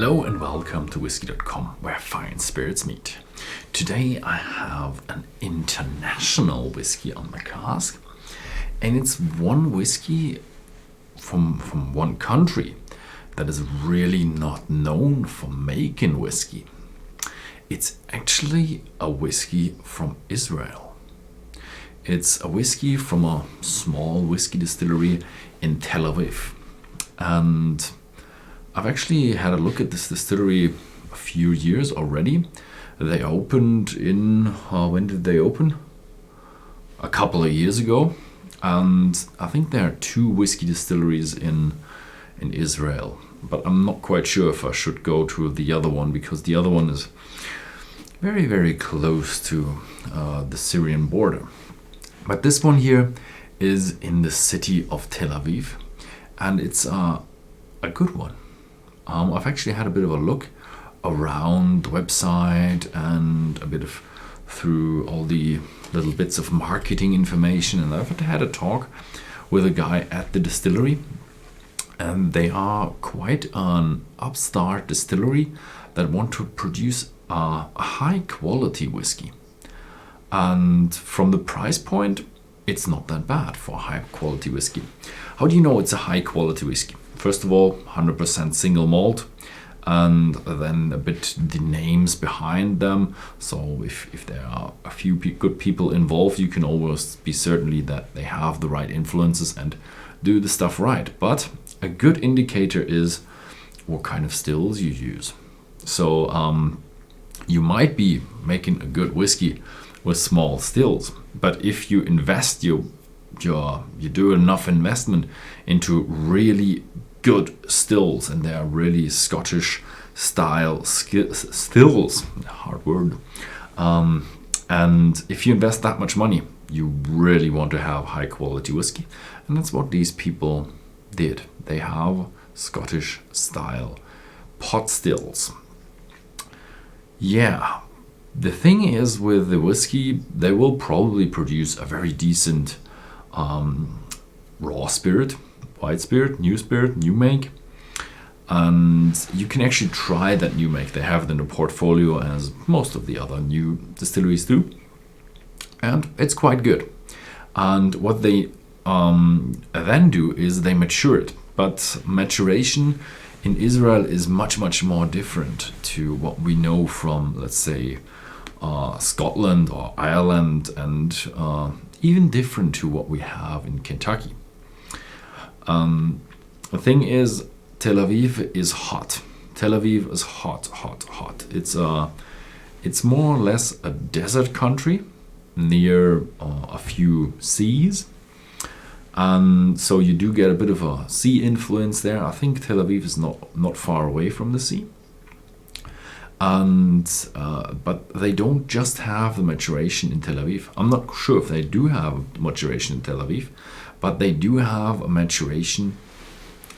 Hello and welcome to Whisky.com, where fine spirits meet. Today I have an international whiskey on my cask, and it's one whiskey from one country that is really not known for making whiskey. It's actually a whiskey from Israel. It's a whiskey from a small whiskey distillery in Tel Aviv. And I've actually had a look at this distillery a few years already. They opened in, when did they open? A couple of years ago. And I think there are two whiskey distilleries in Israel. But I'm not quite sure if I should go to the other one, because the other one is very, very close to the Syrian border. But this one here is in the city of Tel Aviv, and it's a good one. I've actually had a bit of a look around the website and a bit of through all the little bits of marketing information, and I've had a talk with a guy at the distillery, and they are quite an upstart distillery that want to produce a high quality whiskey. And from the price point, it's not that bad for high quality whiskey. How do you know it's a high quality whiskey? First of all, 100% single malt, and then a bit the names behind them. So if there are a few good people involved, you can always be certainly that they have the right influences and do the stuff right. But a good indicator is what kind of stills you use. So you might be making a good whiskey with small stills, but if you invest you do enough investment into really good stills, and they are really Scottish style stills, hard word, and if you invest that much money, you really want to have high quality whiskey, and that's what these people did. They have Scottish style pot stills. Yeah, the thing is with the whiskey, they will probably produce a very decent raw spirit, white spirit, new make, and you can actually try that new make. They have it in the portfolio, as most of the other new distilleries do, and it's quite good. And what they then do is they mature it, but maturation in Israel is much more different to what we know from, let's say, Scotland or Ireland, and even different to what we have in Kentucky. The thing is, Tel Aviv is hot. Tel Aviv is hot. It's more or less a desert country near a few seas. And so you do get a bit of a sea influence there. I think Tel Aviv is not far away from the sea. And but they don't just have the maturation in Tel Aviv. I'm not sure if they do have maturation in Tel Aviv, but they do have a maturation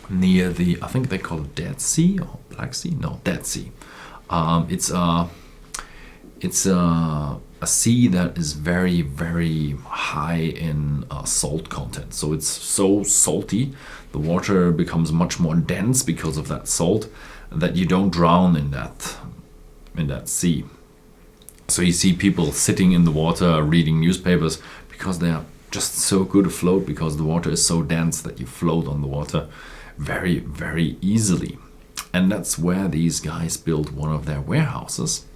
near the, I think they call it Dead Sea or Black Sea. No, Dead Sea. It's a sea that is very, very high in salt content. So it's so salty, the water becomes much more dense because of that salt, that you don't drown in that sea. So you see people sitting in the water reading newspapers because they are just so good afloat, because the water is so dense that you float on the water very, very easily. And that's where these guys built one of their warehouses.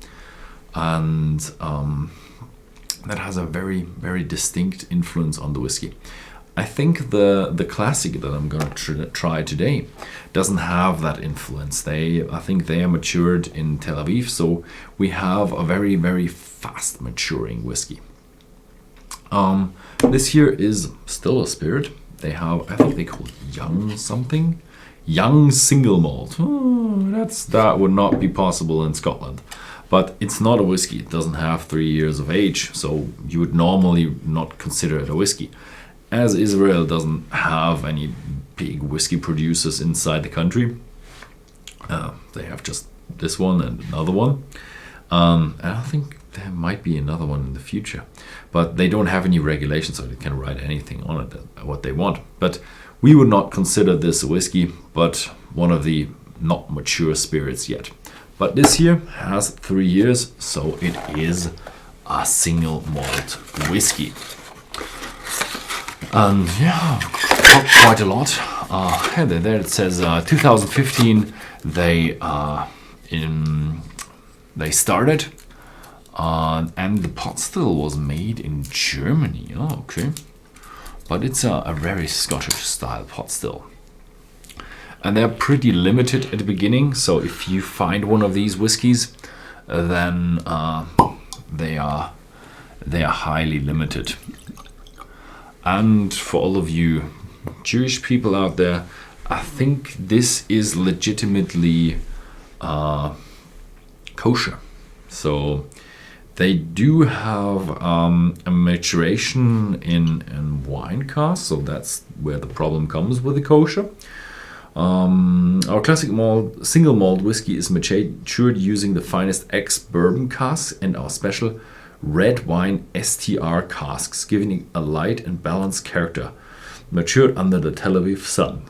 And that has a very, very distinct influence on the whiskey. I think the classic that I'm going to try today doesn't have that influence. I think they are matured in Tel Aviv, so we have a very, very fast maturing whiskey. This here is still a spirit. They have, I think they call it Young Single Malt. That would not be possible in Scotland. But it's not a whiskey. It doesn't have 3 years of age, so you would normally not consider it a whiskey. As Israel doesn't have any big whiskey producers inside the country, they have just this one and another one. And I think there might be another one in the future. But they don't have any regulations, so they can write anything on it, what they want. But we would not consider this a whiskey, but one of the not mature spirits yet. But this here has 3 years, so it is a single malt whiskey. And yeah, quite a lot. And there it says 2015 they started, and the pot still was made in Germany. Oh, okay. But it's a very Scottish style pot still. And they're pretty limited at the beginning, so if you find one of these whiskies, then they are highly limited. And for all of you Jewish people out there, I think this is legitimately kosher. So they do have a maturation in wine cask, so that's where the problem comes with the kosher. Our classic malt, single malt whiskey is matured using the finest ex-bourbon casks and our special red wine STR casks, giving it a light and balanced character. Matured under the Tel Aviv sun.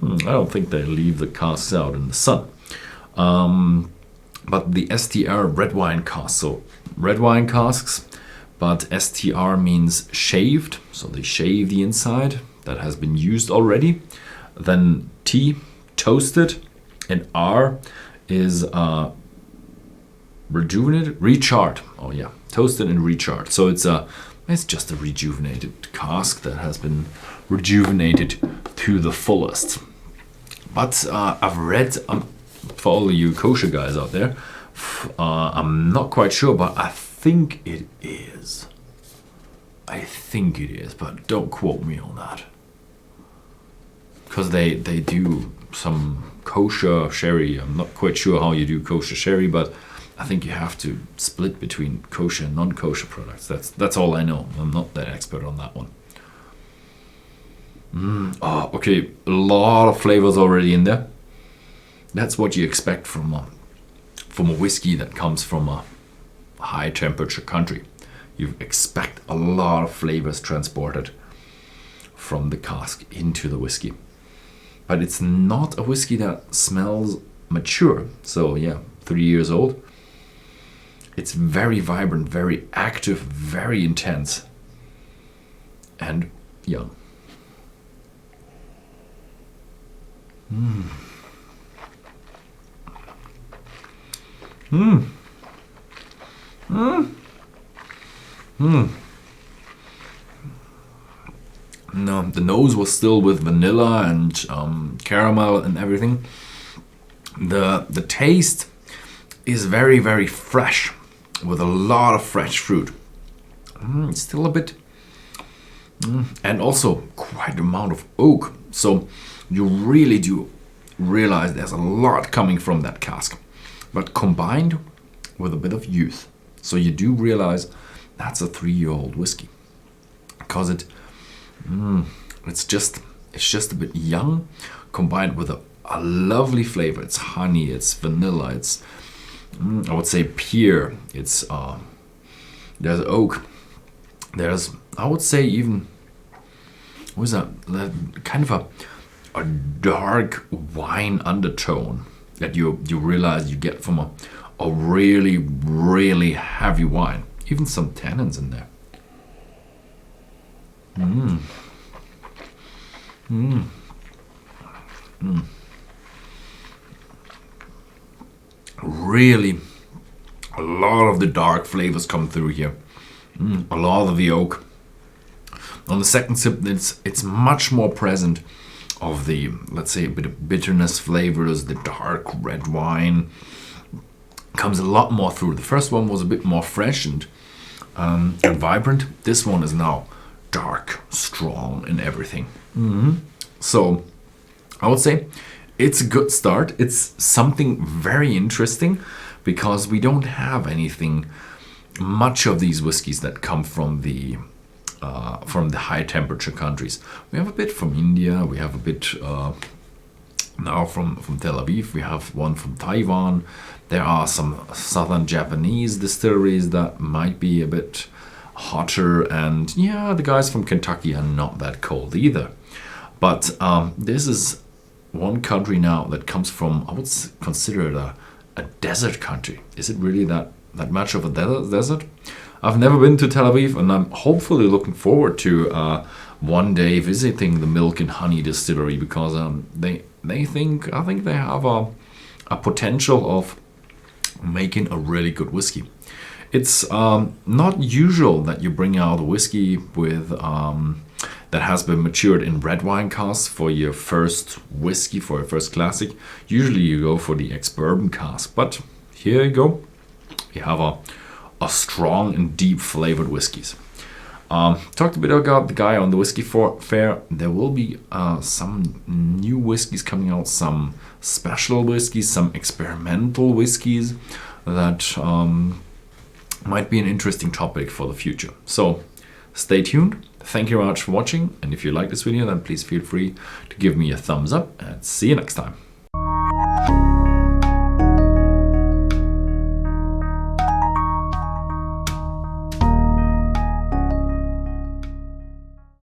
I don't think they leave the casks out in the sun. But the STR red wine cask, so red wine casks, but STR means shaved, so they shave the inside. That has been used already. Then T, toasted, and R is rejuvenated, recharred. Oh yeah, toasted and recharred. So it's just a rejuvenated cask that has been rejuvenated to the fullest. But I've read, for all of you kosher guys out there, I'm not quite sure, but I think it is. But don't quote me on that. Because they do some kosher sherry. I'm not quite sure how you do kosher sherry, but I think you have to split between kosher and non-kosher products. That's all I know. I'm not that expert on that one. Okay, a lot of flavors already in there. That's what you expect from a whiskey that comes from a high temperature country. You expect a lot of flavors transported from the cask into the whiskey. But it's not a whiskey that smells mature. So yeah, 3 years old. It's very vibrant, very active, very intense, and young. No, the nose was still with vanilla and caramel and everything. The taste is very, very fresh, with a lot of fresh fruit. It's still a bit, and also quite an amount of oak. So you really do realize there's a lot coming from that cask, but combined with a bit of youth. So you do realize that's a 3-year-old whiskey, because it's just a bit young, combined with a lovely flavor. It's honey, it's vanilla, it's I would say pear. It's there's oak. There's, I would say, even what is that? Kind of a dark wine undertone that you realize you get from a really, really heavy wine. Even some tannins in there. Really, a lot of the dark flavors come through here. A lot of the oak. On the second sip, it's much more present of the, let's say, a bit of bitterness flavors. The dark red wine comes a lot more through. The first one was a bit more fresh and vibrant. This one is now dark, strong, and everything. So I would say it's a good start. It's something very interesting, because we don't have anything much of these whiskeys that come from the high temperature countries. We have a bit from India. We have a bit now from Tel Aviv. We have one from Taiwan. There are some southern Japanese distilleries that might be a bit hotter, and yeah, the guys from Kentucky are not that cold either. But this is one country now that comes from, I would consider it a desert country. Is it really that much of a desert? I've never been to Tel Aviv, and I'm hopefully looking forward to one day visiting the Milk and Honey distillery, because I think they have a potential of making a really good whiskey. It's not usual that you bring out a whiskey with that has been matured in red wine casks for your first whiskey, for your first classic. Usually you go for the ex-bourbon cask, but here you go. You have a strong and deep flavored whiskeys. Talked a bit about the guy on the whiskey fair. There will be some new whiskeys coming out, some special whiskeys, some experimental whiskeys that might be an interesting topic for the future. So stay tuned. Thank you very much for watching. And if you like this video, then please feel free to give me a thumbs up, and see you next time.